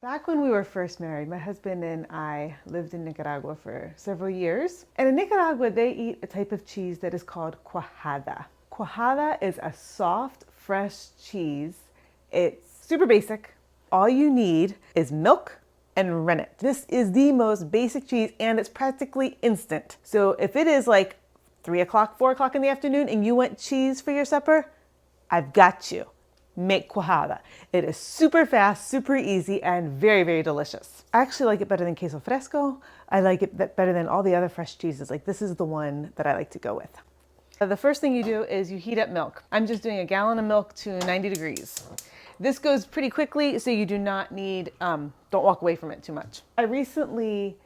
Back when we were first married, my husband and I lived in Nicaragua for several years. And in Nicaragua, they eat a type of cheese that is called cuajada. Cuajada is a soft, fresh cheese. It's super basic. All you need is milk and rennet. This is the most basic cheese and it's practically instant. So if it is like 3 o'clock, 4 o'clock in the afternoon and you want cheese for your supper, I've got you. Make cuajada. It is super fast, super easy, and very, very delicious. I actually like it better than queso fresco. I like it better than all the other fresh cheeses. Like this is the one that I like to go with. The first thing you do is you heat up milk. I'm just doing a gallon of milk to 90 degrees. This goes pretty quickly, so you do not need, don't walk away from it too much. I recently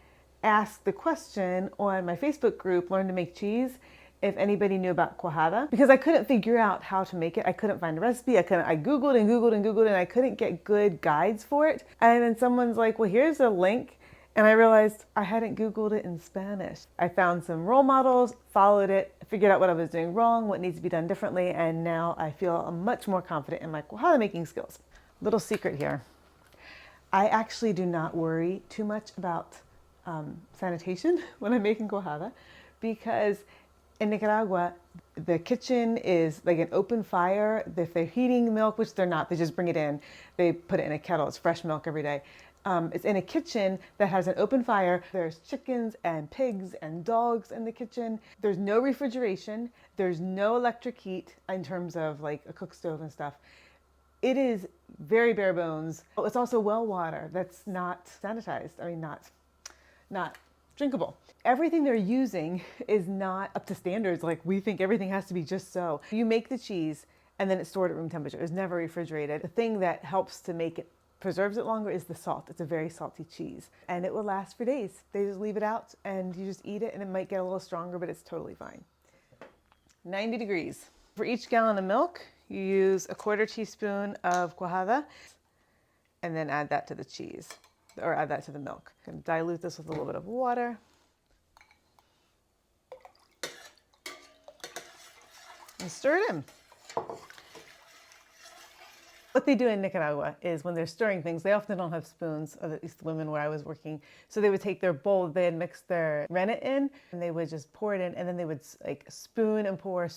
asked the question on my Facebook group, Learn to Make Cheese, if anybody knew about cuajada, because I couldn't figure out how to make it. I couldn't find a recipe. I Googled and Googled and Googled and I couldn't get good guides for it. And then someone's like, well, here's a link. And I realized I hadn't Googled it in Spanish. I found some role models, followed it, figured out what I was doing wrong, what needs to be done differently. And now I feel much more confident in my cuajada making skills. Little secret here. I actually do not worry too much about sanitation when I'm making cuajada because in Nicaragua, the kitchen is like an open fire. If they're heating milk, which they're not, they just bring it in. They put it in a kettle. It's fresh milk every day. It's in a kitchen that has an open fire. There's chickens and pigs and dogs in the kitchen. There's no refrigeration. There's no electric heat in terms of like a cook stove and stuff. It is very bare bones. It's also well water that's not sanitized. I mean, not drinkable. Everything they're using is not up to standards. Like we think everything has to be just so. You make the cheese and then it's stored at room temperature. It's never refrigerated. The thing that helps to make it, preserves it longer is the salt. It's a very salty cheese and it will last for days. They just leave it out and you just eat it and it might get a little stronger, but it's totally fine. 90 degrees. For each gallon of milk, you use a 1/4 teaspoon of cuajada and then add that to the cheese or add that to the milk. I'm gonna dilute this with a little bit of water. And stir it in. What they do in Nicaragua is when they're stirring things, they often don't have spoons, or at least the women where I was working. So they would take their bowl, they had mixed their rennet in, and they would just pour it in, and then they would like spoon and pour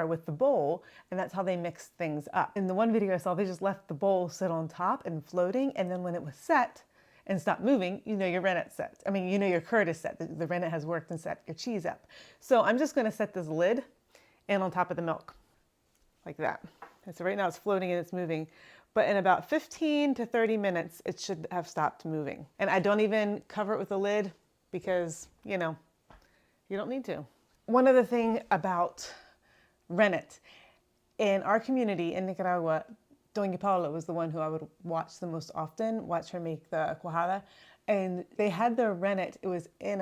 with the bowl, and that's how they mixed things up. In the one video I saw, they just left the bowl sit on top and floating, and then when it was set and stopped moving, you know your rennet's set. I mean, you know your curd is set. The rennet has worked and set your cheese up. So I'm just gonna set this lid in on top of the milk, like that. And so right now it's floating and it's moving, but in about 15 to 30 minutes, it should have stopped moving. And I don't even cover it with a lid because, you know, you don't need to. One other thing about rennet, in our community in Nicaragua, Doña Paula was the one who I would watch the most often, watch her make the cuajada. And they had their rennet, it was in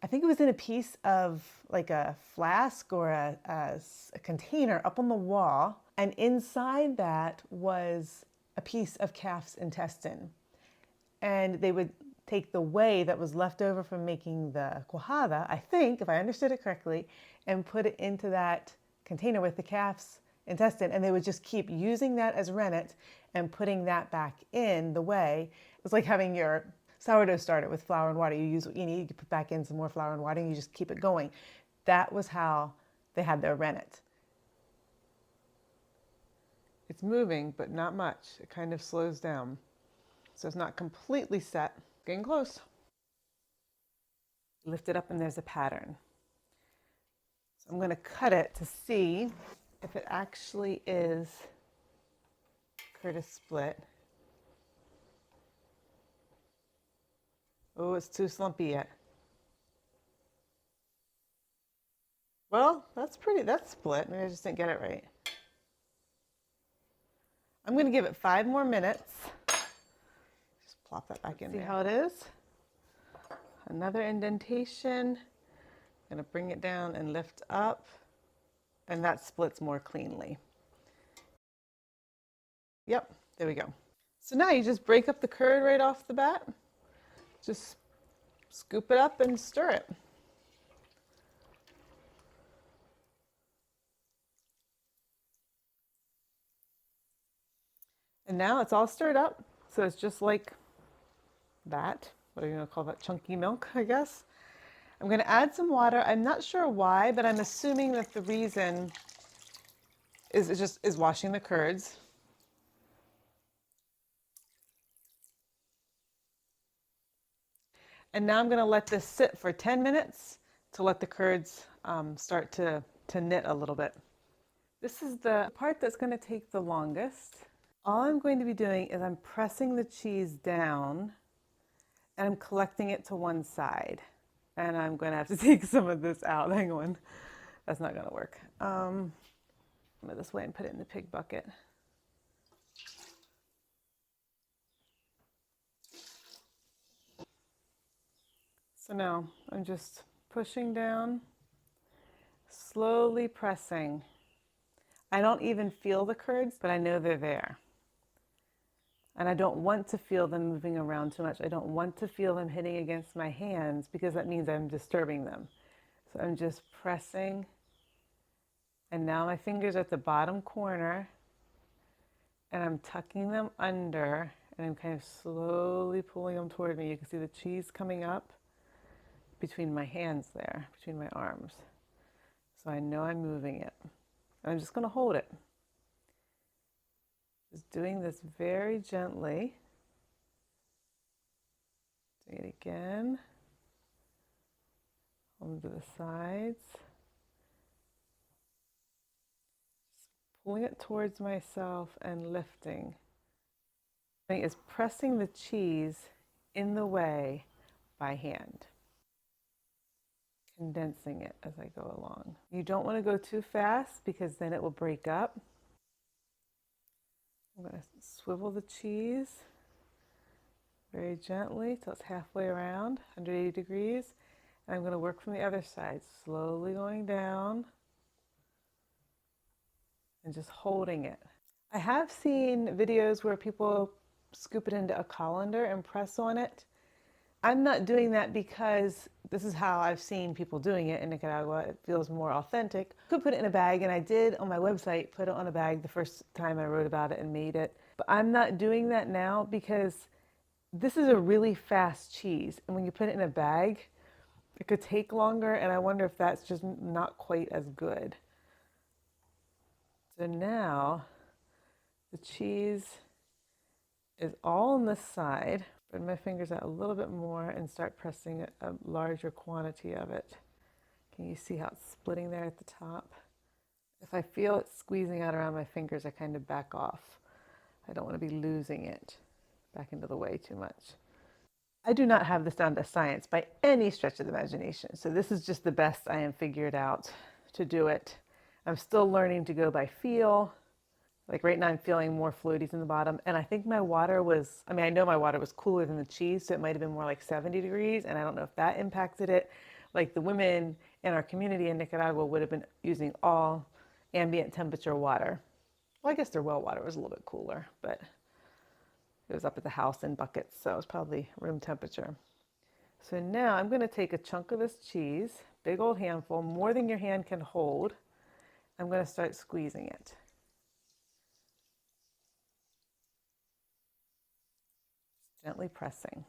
I think it was in a piece of like a flask or a container up on the wall. And inside that was a piece of calf's intestine. And they would take the whey that was left over from making the cuajada, I think, if I understood it correctly, and put it into that container with the calf's intestine. And they would just keep using that as rennet and putting that back in the whey. It was like having your sourdough starter with flour and water. You use what you need, you put back in some more flour and water, and you just keep it going. That was how they had their rennet. It's moving, but not much. It kind of slows down. So it's not completely set. Getting close. Lift it up and there's a pattern. So I'm going to cut it to see if it actually is Curtis split. Oh, it's too slumpy yet. Well, that's split. Maybe I just didn't get it right. I'm gonna give it 5 more minutes. Just plop that back in there. See how it is? Another indentation. I'm gonna bring it down and lift up, and that splits more cleanly. Yep, there we go. So now you just break up the curd right off the bat. Just scoop it up and stir it. And now it's all stirred up. So it's just like that. What are you going to call that? Chunky milk, I guess. I'm going to add some water. I'm not sure why, but I'm assuming that the reason is washing the curds. And now I'm going to let this sit for 10 minutes to let the curds start to knit a little bit. This is the part that's going to take the longest. All I'm going to be doing is I'm pressing the cheese down and I'm collecting it to one side. And I'm going to have to take some of this out. Hang on. That's not going to work. Go this way and put it in the pig bucket. So now I'm just pushing down, slowly pressing. I don't even feel the curds, but I know they're there. And I don't want to feel them moving around too much. I don't want to feel them hitting against my hands because that means I'm disturbing them. So I'm just pressing. And now my fingers are at the bottom corner and I'm tucking them under and I'm kind of slowly pulling them toward me. You can see the cheese coming up between my hands there, between my arms. So I know I'm moving it. And I'm just going to hold it. Just doing this very gently. Doing it again. Hold them to the sides. Pulling it towards myself and lifting. The thing is pressing the cheese in the way by hand. Condensing it as I go along. You don't want to go too fast because then it will break up. I'm going to swivel the cheese very gently till it's halfway around, 180 degrees. And I'm going to work from the other side, slowly going down and just holding it. I have seen videos where people scoop it into a colander and press on it. I'm not doing that because this is how I've seen people doing it in Nicaragua. It feels more authentic. You could put it in a bag, and I did on my website put it on a bag the first time I wrote about it and made it. But I'm not doing that now because this is a really fast cheese. And when you put it in a bag, it could take longer, and I wonder if that's just not quite as good. So now the cheese is all on this side. Spread my fingers out a little bit more and start pressing a larger quantity of it. Can you see how it's splitting there at the top? If I feel it squeezing out around my fingers, I kind of back off. I don't want to be losing it back into the way too much. I do not have this down to science by any stretch of the imagination. So this is just the best I am figured out to do it. I'm still learning to go by feel. Like right now I'm feeling more fluidities in the bottom. And I think my water was, I know my water was cooler than the cheese, so it might have been more like 70 degrees. And I don't know if that impacted it. Like the women in our community in Nicaragua would have been using all ambient temperature water. Well, I guess their well water was a little bit cooler, but it was up at the house in buckets, so it was probably room temperature. So now I'm going to take a chunk of this cheese, big old handful, more than your hand can hold. I'm going to start squeezing it. Gently pressing.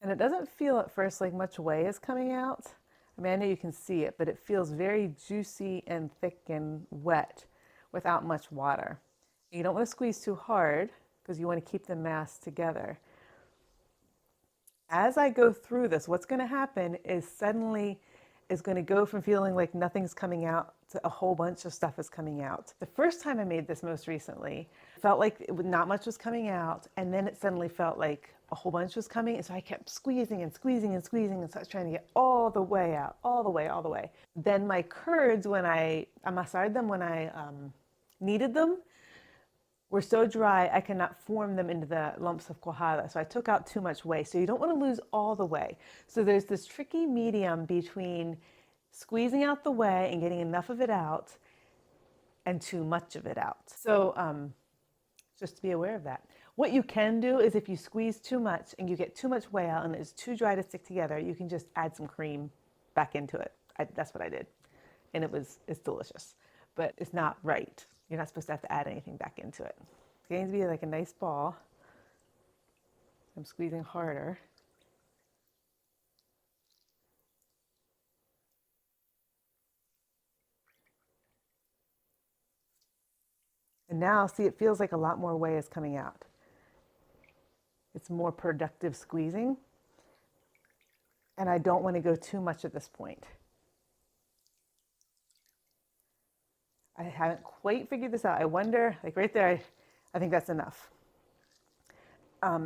And it doesn't feel at first like much whey is coming out. I know you can see it, but it feels very juicy and thick and wet without much water. You don't want to squeeze too hard because you want to keep the mass together. As I go through this, what's going to happen is suddenly it's going to go from feeling like nothing's coming out to a whole bunch of stuff is coming out. The first time I made this most recently, it felt like not much was coming out, and then it suddenly felt like a whole bunch was coming, and so I kept squeezing and squeezing and squeezing, and so I was trying to get all the way out, all the way, all the way. Then my curds, when I amassared them, when I kneaded them, were so dry I cannot form them into the lumps of cuajada. So I took out too much whey. So you don't want to lose all the whey. So there's this tricky medium between squeezing out the whey and getting enough of it out and too much of it out. So just to be aware of that. What you can do is if you squeeze too much and you get too much whey out and it's too dry to stick together, you can just add some cream back into it. That's what I did. And it's delicious, but it's not right. You're not supposed to have to add anything back into it. It's getting to be like a nice ball. I'm squeezing harder. And now, see, it feels like a lot more whey is coming out. It's more productive squeezing. And I don't want to go too much at this point. I haven't quite figured this out. I wonder, like right there, I think that's enough.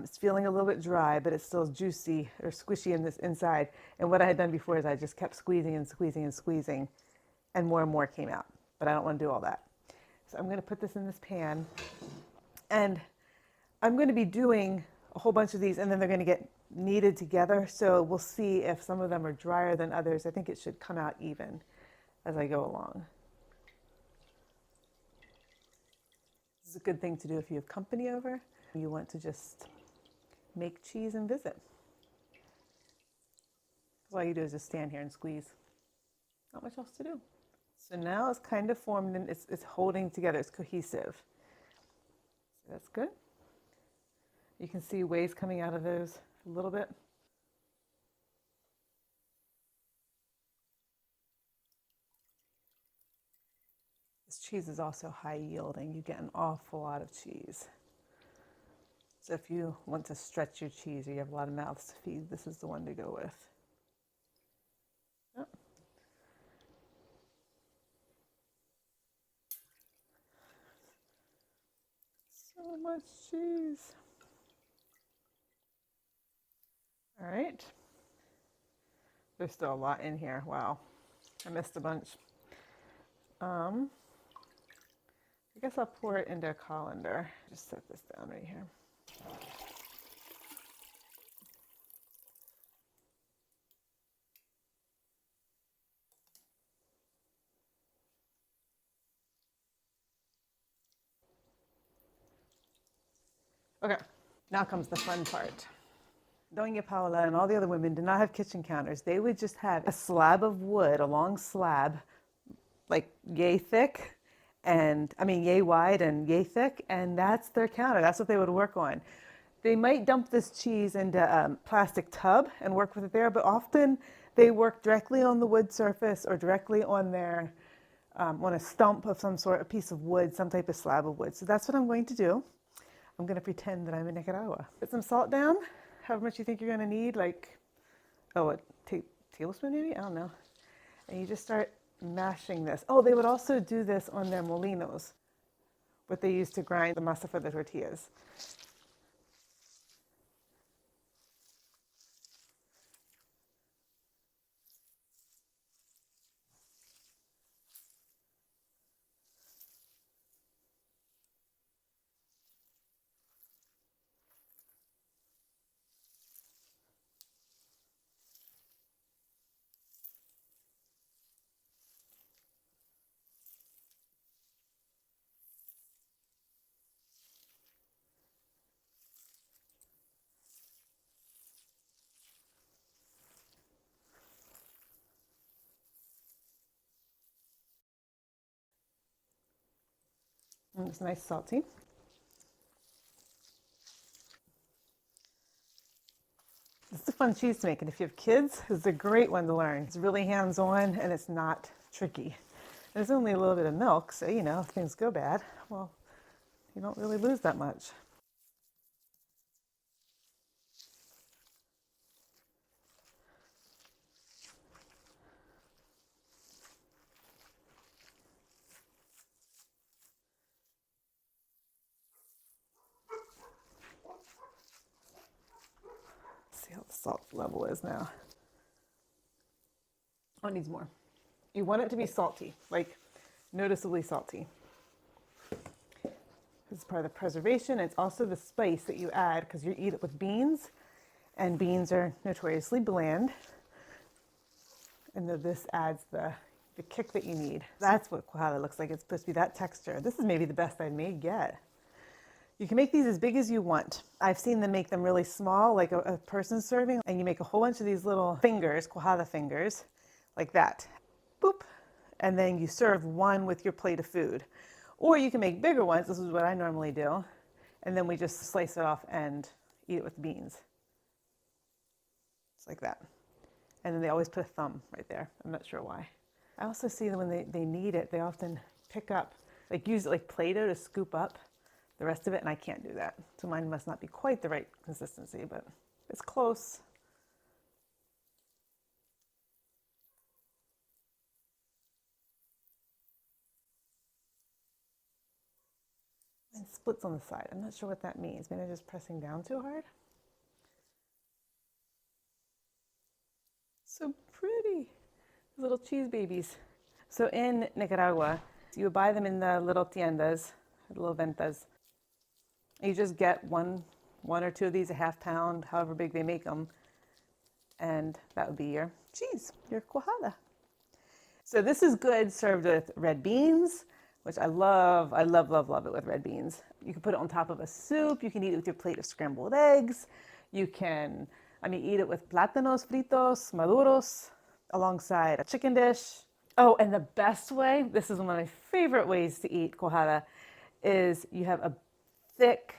It's feeling a little bit dry, but it's still juicy or squishy in this inside. And what I had done before is I just kept squeezing and squeezing and squeezing, and more came out. But I don't want to do all that. So I'm going to put this in this pan, and I'm going to be doing a whole bunch of these, and then they're going to get kneaded together. So we'll see if some of them are drier than others. I think it should come out even as I go along. This is a good thing to do if you have company over. You want to just make cheese and visit. All you do is just stand here and squeeze. Not much else to do. So now it's kind of formed and it's holding together. It's cohesive. So that's good. You can see waves coming out of those a little bit. This cheese is also high yielding. You get an awful lot of cheese. So if you want to stretch your cheese or you have a lot of mouths to feed, this is the one to go with. Oh. So much cheese. All right. There's still a lot in here. Wow. I missed a bunch. I guess I'll pour it into a colander. Just set this down right here. Okay, now comes the fun part. Doña Paula and all the other women did not have kitchen counters. They would just have a slab of wood, a long slab, like yay thick, and I mean yay wide and yay thick, and that's their counter. That's what they would work on. They might dump this cheese into a plastic tub and work with it there, but often they work directly on the wood surface or directly on their on a stump of some sort, a piece of wood, some type of slab of wood. So that's what I'm going to do. I'm going to pretend that I'm in Nicaragua. Put some salt down, however much you think you're going to need, like, oh, a tablespoon maybe? I don't know. And you just start mashing this. Oh, they would also do this on their molinos, what they use to grind the masa for the tortillas. And it's nice salty. It's a fun cheese to make, and if you have kids, it's a great one to learn. It's really hands-on and it's not tricky. There's only a little bit of milk, so you know, if things go bad, well, you don't really lose that much. Let's see how the salt level is now. Oh, it needs more. You want it to be salty, like noticeably salty. This is part of the preservation. It's also the spice that you add because you eat it with beans, and beans are notoriously bland. And then this adds the kick that you need. That's what cuajada looks like. It's supposed to be that texture. This is maybe the best I may get. You can make these as big as you want. I've seen them make them really small, like a person serving, and you make a whole bunch of these little fingers, cuajada fingers, like that. Boop. And then you serve one with your plate of food. Or you can make bigger ones. This is what I normally do. And then we just slice it off and eat it with beans. It's like that. And then they always put a thumb right there. I'm not sure why. I also see that when they knead it, they often pick up, like use it like Play-Doh to scoop up the rest of it, and I can't do that. So mine must not be quite the right consistency, but it's close. And splits on the side. I'm not sure what that means. Maybe I'm just pressing down too hard. So pretty. Little cheese babies. So in Nicaragua, you would buy them in the little tiendas, little ventas. You just get one or two of these, a half pound, however big they make them. And that would be your cheese, your cuajada. So this is good served with red beans, which I love. I love, love, love it with red beans. You can put it on top of a soup. You can eat it with your plate of scrambled eggs. You can, eat it with plátanos fritos, maduros, alongside a chicken dish. Oh, and the best way, this is one of my favorite ways to eat cuajada, is you have a thick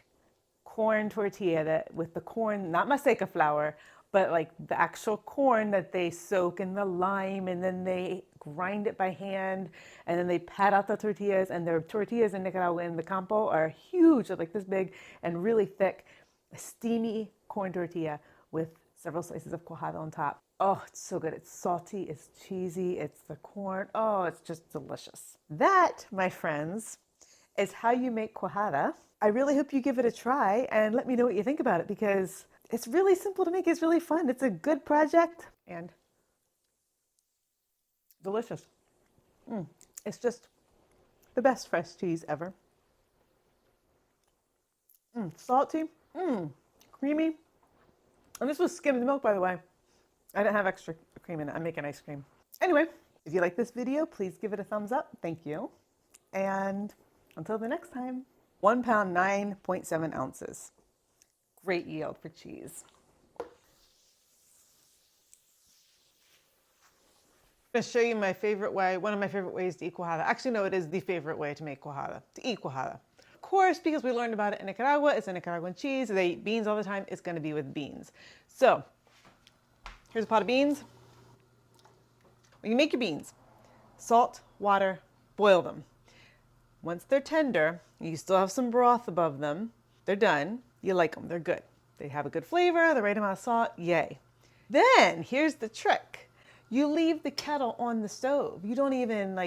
corn tortilla that with the corn, not maseca flour, but like the actual corn that they soak in the lime, and then they grind it by hand, and then they pat out the tortillas. And their tortillas in Nicaragua in the campo are huge, they're like this big and really thick, a steamy corn tortilla with several slices of cuajada on top. Oh, it's so good. It's salty, it's cheesy, it's the corn. Oh, it's just delicious. That, my friends, is how you make cuajada. I really hope you give it a try and let me know what you think about it, because it's really simple to make. It's really fun. It's a good project and delicious. It's just the best fresh cheese ever. Salty, creamy. And this was skimmed milk, by the way. I didn't have extra cream in it. I'm making ice cream. Anyway, if you like this video, please give it a thumbs up. Thank you. And until the next time, 1 pound, 9.7 ounces. Great yield for cheese. I'm going to show you my favorite way, one of my favorite ways to eat cuajada. Actually, no, it is the favorite way to make cuajada, to eat cuajada. Of course, because we learned about it in Nicaragua, it's a Nicaraguan cheese. They eat beans all the time. It's going to be with beans. So here's a pot of beans. When you make your beans, salt, water, boil them. Once they're tender, you still have some broth above them. They're done. You like them. They're good. They have a good flavor, the right amount of salt. Yay. Then here's the trick. You leave the kettle on the stove. You don't even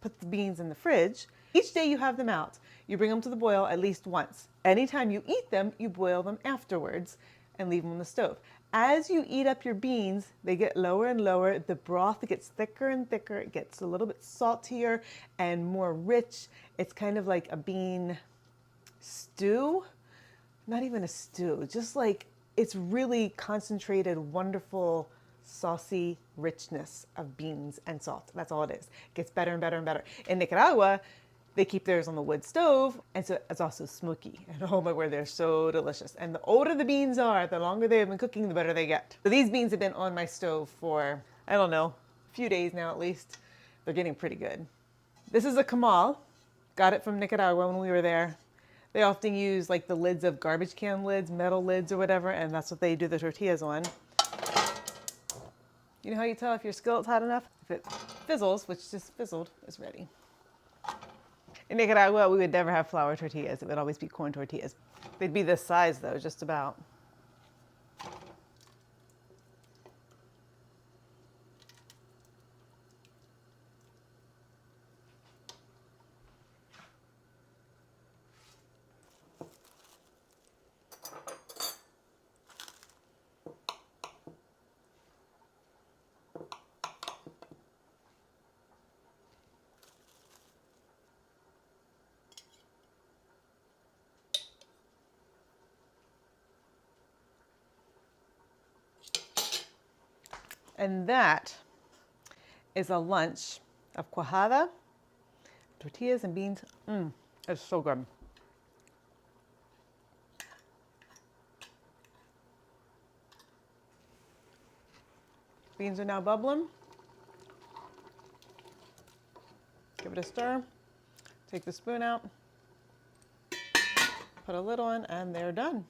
put the beans in the fridge. Each day you have them out. You bring them to the boil at least once. Anytime you eat them, you boil them afterwards and leave them on the stove. As you eat up your beans, they get lower and lower. The broth gets thicker and thicker. It gets a little bit saltier and more rich. It's kind of like a bean stew. Not even a stew, just like it's really concentrated, wonderful, saucy richness of beans and salt. That's all it is. It gets better and better and better. In Nicaragua, they keep theirs on the wood stove, and so it's also smoky. And oh my word, they're so delicious. And the older the beans are, the longer they've been cooking, the better they get. So these beans have been on my stove for, I don't know, a few days now at least. They're getting pretty good. This is a comal. Got it from Nicaragua when we were there. They often use like the lids of garbage can lids, metal lids or whatever, and that's what they do the tortillas on. You know how you tell if your skillet's hot enough? If it fizzles, which just fizzled, it's ready. In Nicaragua, we would never have flour tortillas. It would always be corn tortillas. They'd be this size though, just about. And that is a lunch of cuajada, tortillas and beans. It's so good. Beans are now bubbling. Give it a stir. Take the spoon out. Put a lid on, and they're done.